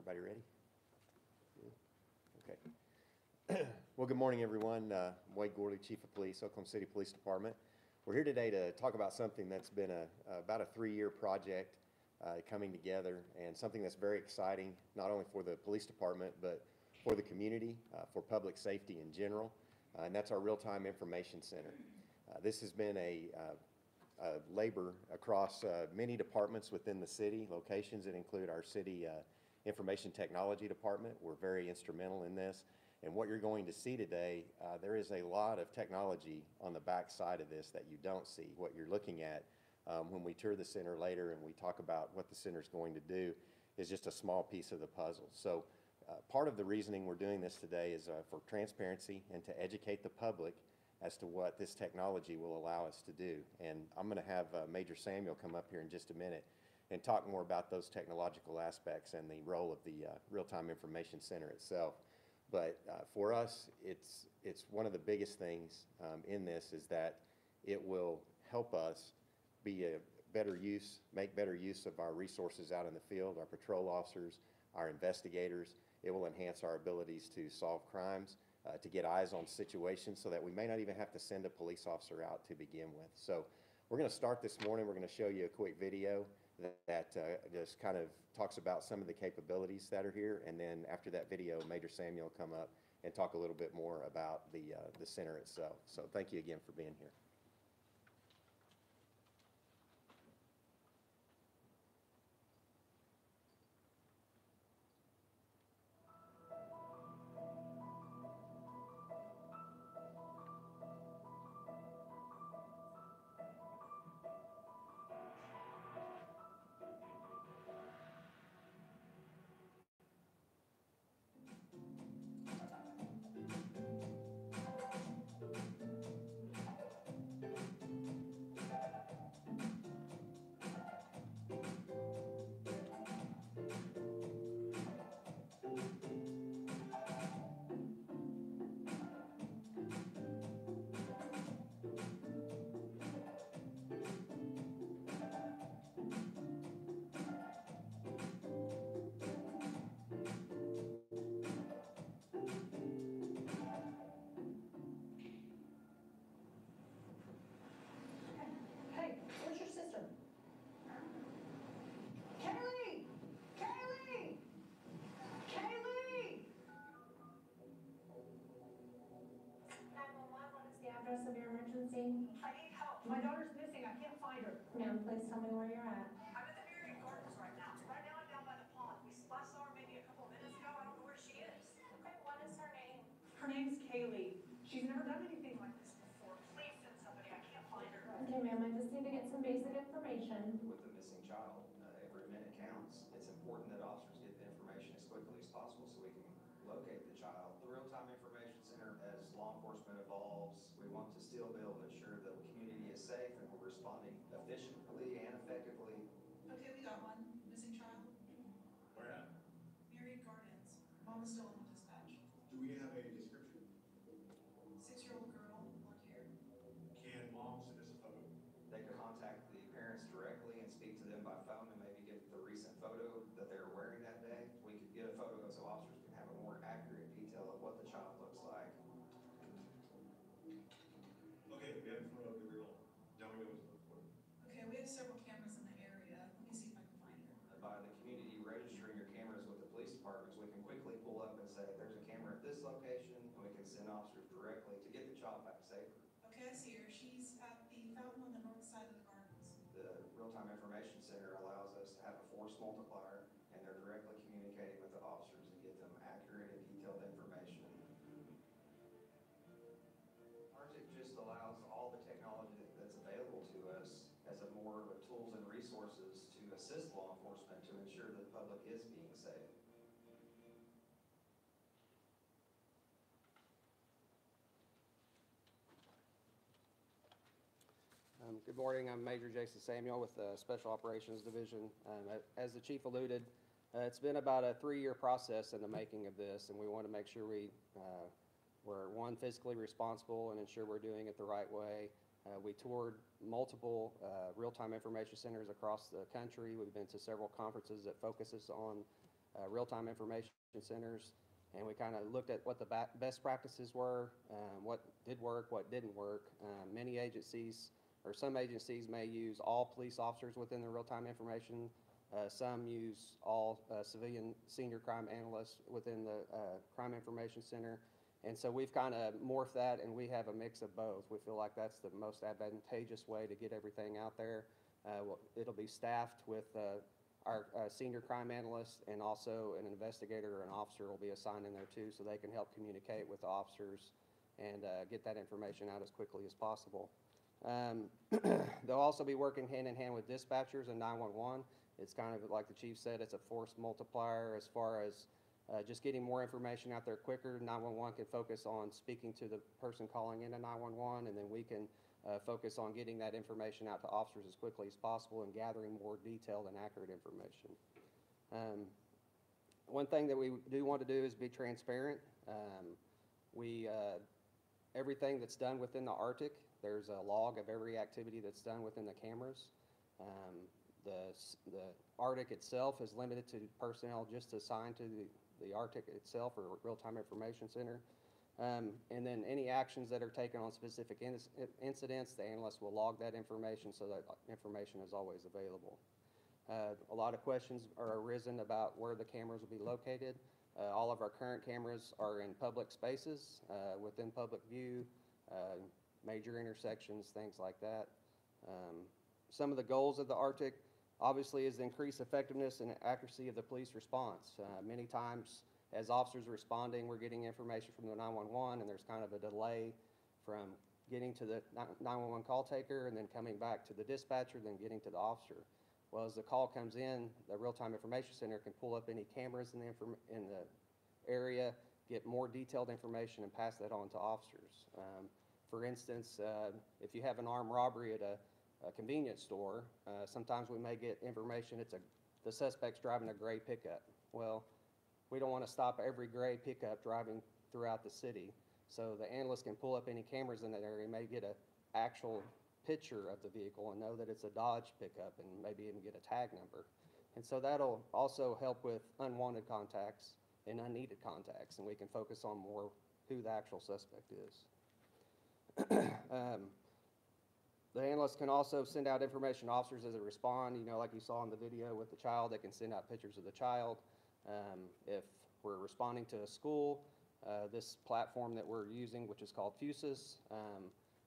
Everybody ready? Okay. Well, good morning, everyone. Wade Gorley, Chief of Police, Oklahoma City Police Department. We're here today to talk about something that's been about a 3-year project coming together, and something that's very exciting, not only for the police department, but for the community, for public safety in general, and that's our Real-Time Information Center. This has been a labor across many departments within the city, locations that include our city Information Technology Department. We're very instrumental in this. And what you're going to see today, there is a lot of technology on the back side of this that you don't see. What you're looking at when we tour the center later and we talk about what the center is going to do is just a small piece of the puzzle. So part of the reasoning we're doing this today is for transparency and to educate the public as to what this technology will allow us to do. And I'm going to have Major Samuel come up here in just a minute and talk more about those technological aspects and the role of the Real-Time Information Center itself. But for us, it's one of the biggest things in this is that it will help us be make better use of our resources out in the field, our patrol officers, our investigators. It will enhance our abilities to solve crimes, to get eyes on situations so that we may not even have to send a police officer out to begin with. So we're going to start this morning. We're going to show you a quick video that just kind of talks about some of the capabilities that are here, and then after that video, Major Samuel will come up and talk a little bit more about the center itself. So thank you again for being here. Of your emergency? I need help. My daughter's missing. I can't find her. Ma'am, please tell me where you're at. I'm at the Marion Gardens right now. Right now I'm down by the pond. I saw her maybe a couple of minutes ago. I don't know where she is. Okay, what is her name? Her name's Kaylee. She's never done anything like this before. Please send somebody. I can't find her. Okay, ma'am, I just need to get some basic information. With a missing child, every minute counts. It's important that officers get the information as quickly as possible so we can locate the child. The Real-Time Information Center, as law enforcement evolves, we want to still be able to ensure that the community is safe and we're responding efficiently and effectively. Okay, we got one missing child. Where at? Marion Gardens. Mom is still on dispatch. Do we have a description? 6-year-old girl, blonde hair. Can mom send us a photo? They can contact the parents directly and speak to them by phone and maybe get the recent photo that they were wearing that day. We could get a photo so officers can have a more accurate detail of what the child looks like. Okay, we have a photo of the girl. Tell me what it was for. Okay, we have several cameras in the area. Let me see if I can find her. By the community registering your cameras with the police departments, we can quickly pull up and say, there's a camera at this location, and we can send officers directly to get the child back safer. Okay, I see her. She's at the fountain on the north side of the gardens. The Real-Time Information Center allows us to have a force multiplier, and they're directly communicating with the officers and get them accurate and detailed information. RTIC just allows all the technology that's available to us as a more of a tools and resources to assist law enforcement to ensure that the public is being safe. Good morning. I'm Major Jason Samuel with the Special Operations Division. As the Chief alluded, it's been about a 3-year process in the making of this, and we want to make sure we're, one, fiscally responsible and ensure we're doing it the right way. We toured multiple real-time information centers across the country. We've been to several conferences that focuses on real-time information centers, and we kind of looked at what the best practices were, what did work, what didn't work. Many agencies, or some agencies, may use all police officers within the real-time information. Some use all civilian senior crime analysts within the crime information center. And so we've kind of morphed that, and we have a mix of both. We feel like that's the most advantageous way to get everything out there. It'll be staffed with our senior crime analyst, and also an investigator or an officer will be assigned in there too, so they can help communicate with the officers and get that information out as quickly as possible. They'll also be working hand in hand with dispatchers and 911. It's kind of like the chief said, it's a force multiplier as far as just getting more information out there quicker. 911 can focus on speaking to the person calling into 911, and then we can focus on getting that information out to officers as quickly as possible and gathering more detailed and accurate information. One thing that we do want to do is be transparent. Everything that's done within the Arctic, there's a log of every activity that's done within the cameras. The Arctic itself is limited to personnel just assigned to the Arctic itself, or real-time information center. And then any actions that are taken on specific incidents, the analyst will log that information so that information is always available. A lot of questions are arisen about where the cameras will be located. All of our current cameras are in public spaces, within public view, major intersections, things like that. Some of the goals of the Arctic, obviously, is to increase effectiveness and accuracy of the police response. Many times, as officers are responding, we're getting information from the 911, and there's kind of a delay from getting to the 911 call taker and then coming back to the dispatcher, then getting to the officer. Well, as the call comes in, the real-time information center can pull up any cameras in the area, get more detailed information, and pass that on to officers. For instance, if you have an armed robbery at a convenience store, sometimes we may get information the suspect's driving a gray pickup. Well, we don't want to stop every gray pickup driving throughout the city. So the analyst can pull up any cameras in that area, may get an actual picture of the vehicle and know that it's a Dodge pickup, and maybe even get a tag number. And so that'll also help with unwanted contacts and unneeded contacts, and we can focus on more who the actual suspect is. The analyst can also send out information to officers as they respond. You know, like you saw in the video with the child, they can send out pictures of the child. If we're responding to a school, this platform that we're using, which is called Fusus,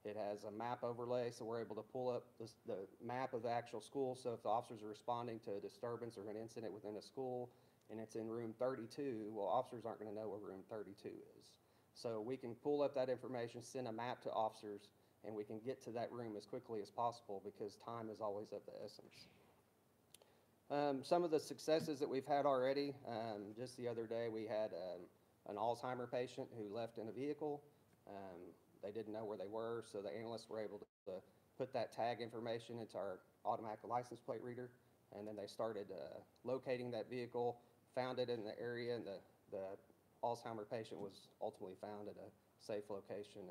it has a map overlay, so we're able to pull up the map of the actual school. So if the officers are responding to a disturbance or an incident within a school, and it's in room 32, well, officers aren't going to know where room 32 is. So we can pull up that information, send a map to officers, and we can get to that room as quickly as possible, because time is always of the essence. Some of the successes that we've had already, just the other day we had an Alzheimer patient who left in a vehicle. They didn't know where they were, so the analysts were able to put that tag information into our automatic license plate reader, and then they started locating that vehicle, found it in the area, and the Alzheimer patient was ultimately found at a safe location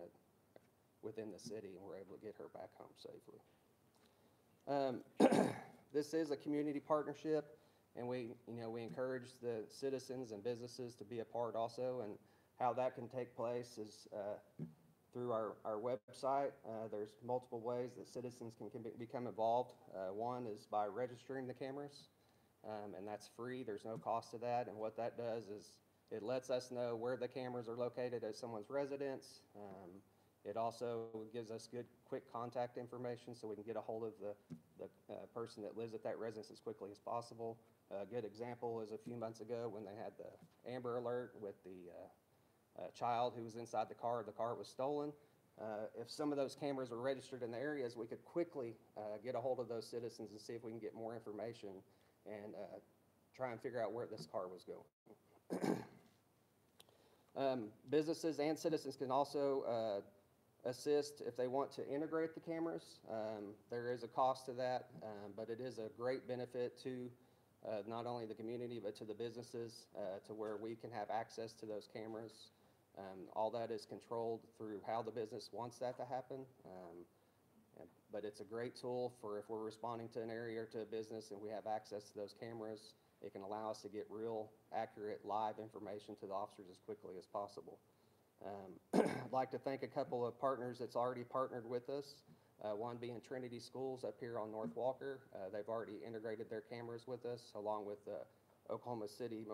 within the city, and we're able to get her back home safely. This is a community partnership, and we encourage the citizens and businesses to be a part also, and how that can take place is through our website. There's multiple ways that citizens can become involved. One is by registering the cameras, and that's free. There's no cost to that, and what that does is it lets us know where the cameras are located at someone's residence. It also gives us good, quick contact information, so we can get a hold of the person that lives at that residence as quickly as possible. A good example is a few months ago when they had the Amber Alert with the child who was inside the car was stolen. If some of those cameras were registered in the areas, we could quickly get a hold of those citizens and see if we can get more information and try and figure out where this car was going. Businesses and citizens can also assist if they want to integrate the cameras. There is a cost to that, but it is a great benefit to not only the community but to the businesses, to where we can have access to those cameras. All that is controlled through how the business wants that to happen. But it's a great tool for if we're responding to an area or to a business and we have access to those cameras. It can allow us to get real, accurate, live information to the officers as quickly as possible. I'd like to thank a couple of partners that's already partnered with us. One being Trinity Schools up here on North Walker. They've already integrated their cameras with us, along with the Oklahoma City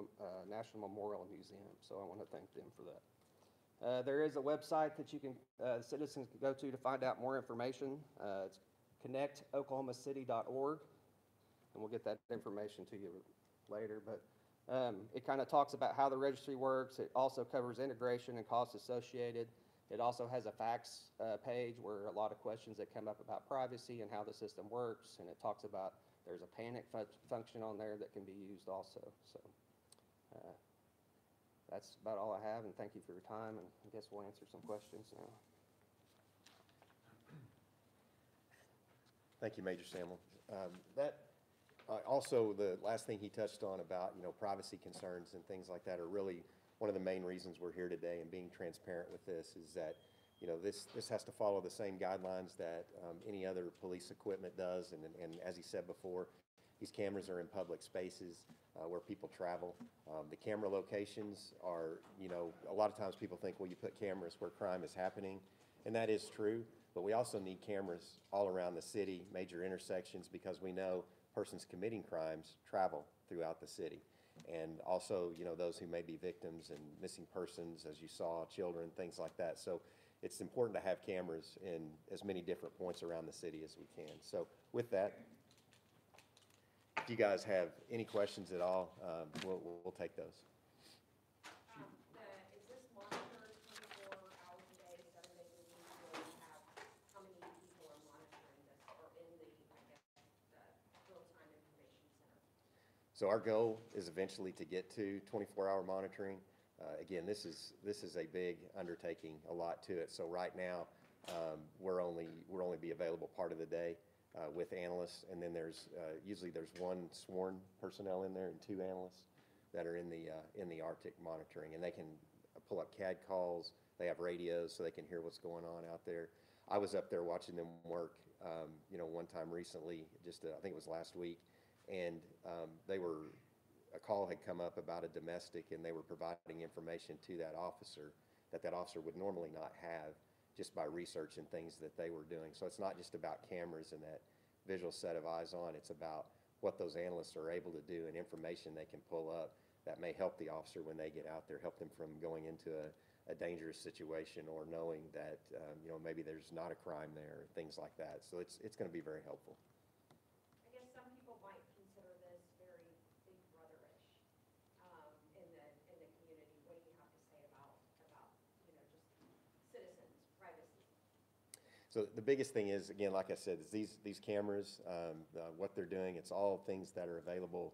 National Memorial Museum. So I want to thank them for that. There is a website that you can, citizens can go to find out more information. It's connectoklahomacity.org, and we'll get that information to you later. But it kind of talks about how the registry works. It also covers integration and costs associated. It also has a fax page where a lot of questions that come up about privacy and how the system works, and it talks about there's a panic function on there that can be used also. So that's about all I have, and thank you for your time, and I guess we'll answer some questions now. Thank you, Major Samuel. Also, the last thing he touched on about, privacy concerns and things like that are really one of the main reasons we're here today and being transparent with this is that, this has to follow the same guidelines that any other police equipment does. And as he said before, these cameras are in public spaces where people travel. The camera locations are, a lot of times people think, well, you put cameras where crime is happening, and that is true. But we also need cameras all around the city, major intersections, because we know persons committing crimes travel throughout the city. And also, those who may be victims and missing persons, as you saw, children, things like that. So it's important to have cameras in as many different points around the city as we can. So with that, if you guys have any questions at all, we'll take those. Is this monitored 24 hours a day, 7 days a week, or have how many people are monitoring this or in the, the real-time information center? So our goal is eventually to get to 24-hour monitoring. Again, this is a big undertaking, a lot to it. So right now, we're only be available part of the day with analysts, and then usually there's one sworn personnel in there and 2 analysts that are in the Arctic monitoring, and they can pull up CAD calls. They have radios so they can hear what's going on out there. I was up there watching them work, one time recently, I think it was last week, and a call had come up about a domestic, and they were providing information to that officer would normally not have just by research and things that they were doing. So it's not just about cameras and that visual set of eyes on, it's about what those analysts are able to do and information they can pull up that may help the officer when they get out there, help them from going into a dangerous situation or knowing that, maybe there's not a crime there, things like that. So it's going to be very helpful. I guess some people might consider this very big brother-ish in the community. What do you have to say about just citizens' privacy? So the biggest thing is, again, like I said, is these cameras, what they're doing, it's all things that are available,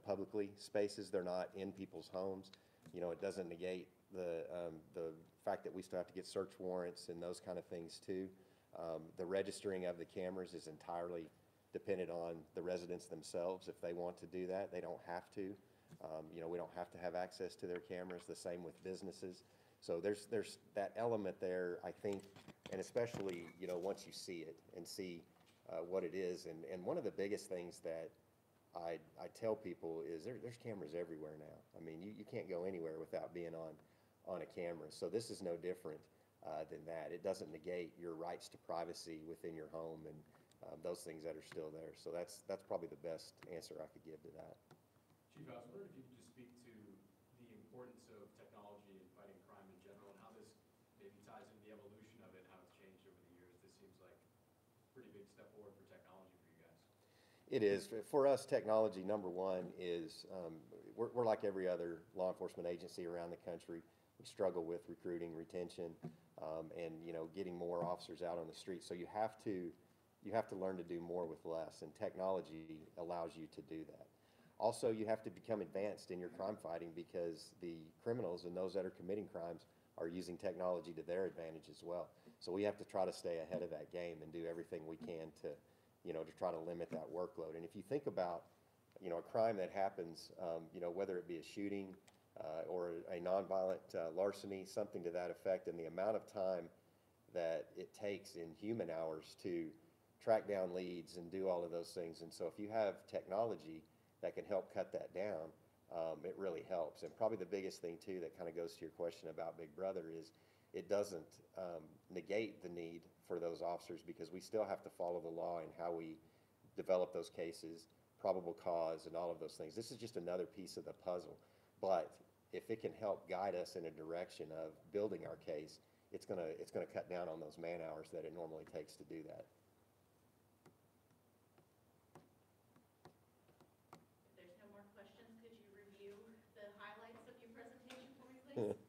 publicly, spaces. They're not in people's homes. It doesn't negate the fact that we still have to get search warrants and those kind of things too. The registering of the cameras is entirely dependent on the residents themselves. If they want to do that, they don't have to. We don't have to have access to their cameras. The same with businesses. So there's that element there, I think, and especially, once you see it and see what it is. And one of the biggest things that I tell people is there's cameras everywhere now. I mean, you can't go anywhere without being on a camera. So this is no different than that. It doesn't negate your rights to privacy within your home and those things that are still there. So that's probably the best answer I could give to that. Chief, I was wondering if you could just speak to the importance of technology in fighting crime in general and how this maybe ties into the evolution of it, how it's changed over the years. This seems like a pretty big step forward for technology for you guys. It is. For us, technology, number one, is we're like every other law enforcement agency around the country. We struggle with recruiting, retention, and getting more officers out on the street. So you have to learn to do more with less, and technology allows you to do that. Also, you have to become advanced in your crime fighting because the criminals and those that are committing crimes are using technology to their advantage as well. So we have to try to stay ahead of that game and do everything we can to try to limit that workload. And if you think about, a crime that happens, whether it be a shooting or a nonviolent larceny, something to that effect, and the amount of time that it takes in human hours to track down leads and do all of those things. And so if you have technology that can help cut that down, it really helps. And probably the biggest thing too that kind of goes to your question about Big Brother is it doesn't negate the need for those officers, because we still have to follow the law and how we develop those cases, probable cause, and all of those things. This is just another piece of the puzzle. But if it can help guide us in a direction of building our case, it's gonna cut down on those man hours that it normally takes to do that. If there's no more questions, could you review the highlights of your presentation for me, please?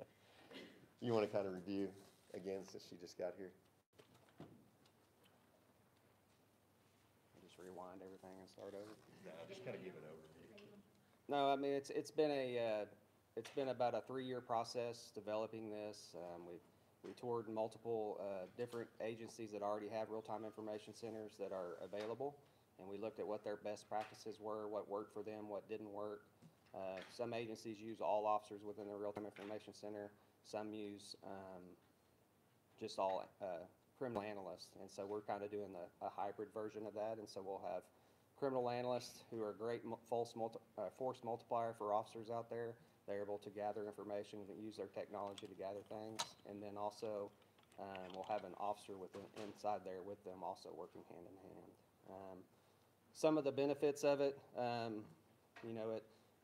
You want to kind of review again since she just got here? Just rewind everything and start over. No, just kind of give an overview. No, I mean, it's been about a 3-year process developing this. We toured multiple different agencies that already have real-time information centers that are available, and we looked at what their best practices were, what worked for them, what didn't work. Some agencies use all officers within their real-time information center. Some use just all criminal analysts, and so we're kind of doing a hybrid version of that. And so we'll have criminal analysts who are a great force multiplier for officers out there. They're able to gather information and use their technology to gather things. And then also we'll have an officer inside there with them, also working hand in hand. Some of the benefits of it,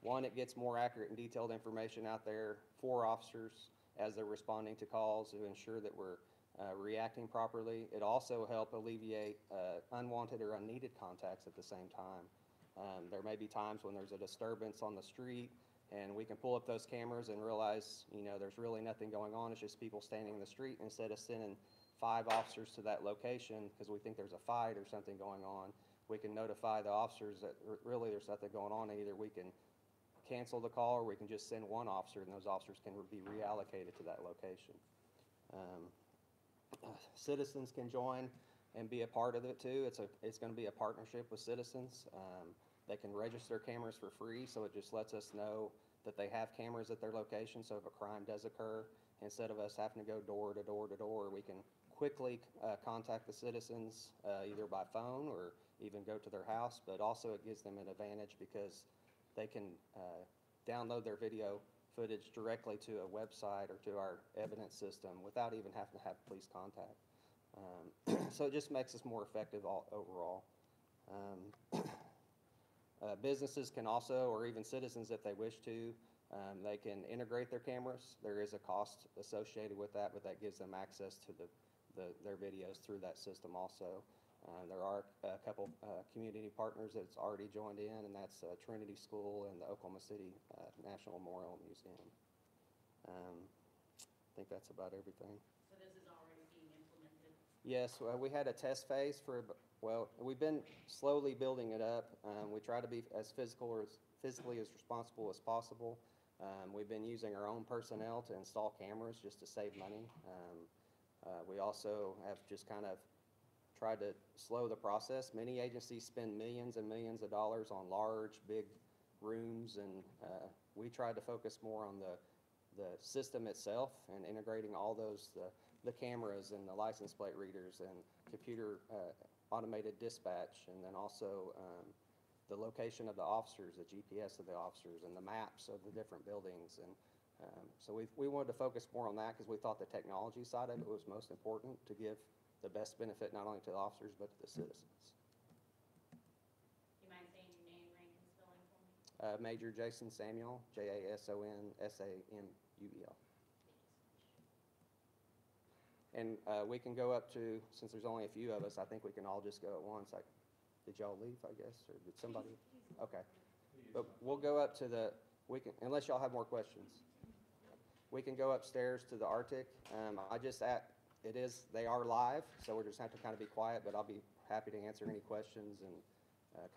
it gets more accurate and detailed information out there for officers as they're responding to calls to ensure that we're reacting properly. It also helps alleviate unwanted or unneeded contacts at the same time. There may be times when there's a disturbance on the street, and we can pull up those cameras and realize, there's really nothing going on. It's just people standing in the street. Instead of sending 5 officers to that location because we think there's a fight or something going on, we can notify the officers that really there's nothing going on. Either we can cancel the call, or we can just send 1 officer, and those officers can be reallocated to that location. Citizens can join and be a part of it too. It's going to be a partnership with citizens. They can register cameras for free, so it just lets us know that they have cameras at their location. So if a crime does occur, instead of us having to go door to door to door, we can quickly contact the citizens either by phone or even go to their house. But also it gives them an advantage because they can download their video footage directly to a website or to our evidence system without even having to have police contact. So it just makes us more effective overall. Businesses can also, or even citizens if they wish to, they can integrate their cameras. There is a cost associated with that, but that gives them access to their videos through that system also. There are a couple community partners that's already joined in, and that's Trinity School and the Oklahoma City National Memorial Museum. I think that's about everything. So this is already being implemented? Yes, we had a test phase we've been slowly building it up. We try to be as physically as responsible as possible. We've been using our own personnel to install cameras just to save money. We also have just kind of tried to slow the process. Many agencies spend millions and millions of dollars on large, big rooms, and we tried to focus more on the system itself and integrating all those, the cameras and the license plate readers and computer automated dispatch, and then also the location of the officers, the GPS of the officers, and the maps of the different buildings. And so we wanted to focus more on that because we thought the technology side of it was most important to give the best benefit not only to the officers but to the citizens. You mind saying your name, rank, and spelling for me? Major Jason Samuel, Jasonsamuel. And we can go up to, since there's only a few of us, I think we can all just go at once. Did y'all leave, I guess, or did somebody? Okay. But we'll go up to unless y'all have more questions. We can go upstairs to the Arctic. They are live, so we're just have to kind of be quiet, but I'll be happy to answer any questions and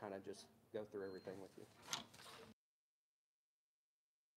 kind of just go through everything with you.